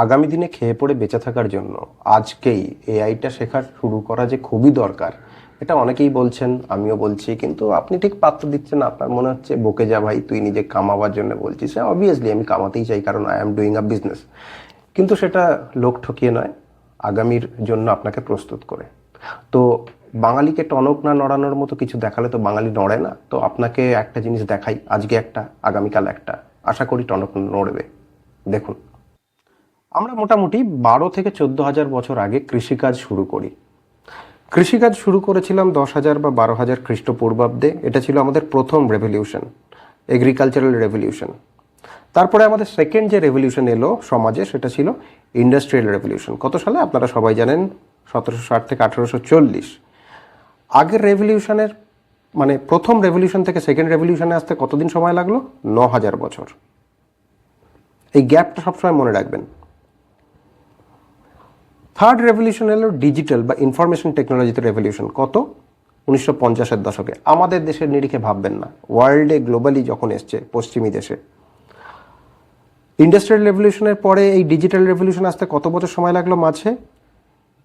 আগামী দিনে খেয়ে পড়ে বেঁচে থাকার জন্য আজকেই এআইটা শেখা শুরু করা যে খুবই দরকার, এটা অনেকেই বলছেন, আমিও বলছি, কিন্তু আপনি ঠিক পাত্তা দিচ্ছেন না। আপনার মনে হচ্ছে বকে যা ভাই, তুই নিজে কামাবার জন্য বলছিস। হ্যাঁ, অবভিয়াসলি আমি কামাতেই চাই, কারণ I am doing a business. কিন্তু সেটা লোক ঠকিয়ে নয়, আগামীর জন্য আপনাকে প্রস্তুত করে। তো বাঙালিকে টনক না নড়ানোর মতো কিছু দেখালে তো বাঙালি নড়ে না। তো আপনাকে একটা জিনিস দেখাই, আজকে একটা, আগামীকাল একটা, আশা করি টনক নড়বে। দেখুন, আমরা মোটামুটি 12 থেকে 14 হাজার বছর আগে কৃষিকাজ শুরু করি। কৃষিকাজ শুরু করেছিলাম 10,000 বা 12,000 খ্রিস্টপূর্বাব্দে। এটা ছিল আমাদের প্রথম রেভলিউশন, এগ্রিকালচারাল রেভলিউশন। তারপরে আমাদের সেকেন্ড যে রেভলিউশন এলো সমাজে, সেটা ছিল ইন্ডাস্ট্রিয়াল রেভলিউশন। কত সালে আপনারা সবাই জানেন, 1760 থেকে 1840। আগের রেভলিউশনের মানে প্রথম রেভলিউশন থেকে সেকেন্ড রেভলিউশনে আসতে কতদিন সময় লাগলো? 9,000 বছর। এই গ্যাপটা সবসময় মনে রাখবেন। থার্ড রেভলিউশন এলো ডিজিটাল বা ইনফরমেশন টেকনোলজিতে রেভলিউশন। কত? 1950-এর দশকে। আমাদের দেশের নিরিখে ভাববেন না, ওয়ার্ল্ডে গ্লোবালি যখন এসছে পশ্চিমী দেশে। ইন্ডাস্ট্রিয়াল রেভলিউশনের পরে এই ডিজিটাল রেভলিউশন আসতে কত বছর সময় লাগলো? মাঝে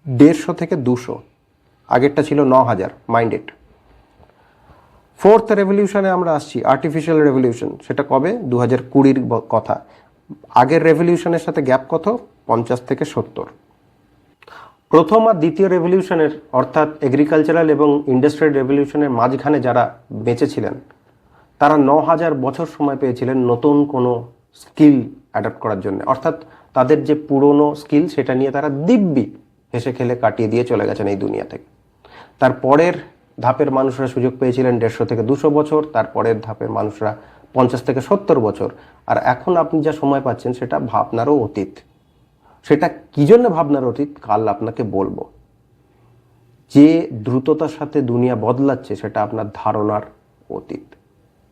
150 থেকে 200। আগেরটা ছিল 9,000। মাইন্ডেড। ফোর্থ রেভলিউশনে আমরা আসছি, আর্টিফিশিয়াল রেভলিউশন। সেটা কবে? 2020-র কথা। আগের রেভলিউশনের সাথে গ্যাপ কত? 50 থেকে 70। প্রথম আর দ্বিতীয় রেভলিউশনের, অর্থাৎ এগ্রিকালচারাল এবং ইন্ডাস্ট্রিয়াল রেভলিউশনের মাঝখানে যারা বেঁচেছিলেন, তারা 9,000 বছর সময় পেয়েছিলেন নতুন কোনো স্কিল অ্যাডাপ্ট করার জন্য। অর্থাৎ তাদের যে পুরনো স্কিল, সেটা নিয়ে তারা দিব্যি হেসে খেলে কাটিয়ে দিয়ে চলে গেছেন এই দুনিয়া থেকে। তারপরের ধাপের মানুষরা সুযোগ পেয়েছিলেন 150 থেকে 200 বছর। তারপরের ধাপের মানুষরা 50 থেকে 70 বছর। আর এখন আপনি যা সময় পাচ্ছেন সেটা ভাবনারও অতীত। সেটা কি জন্য ভাবনার অতীত, কাল আপনাকে বলবো। যে দ্রুততার সাথে দুনিয়া বদলাচ্ছে, সেটা আপনার ধারণার অতীত।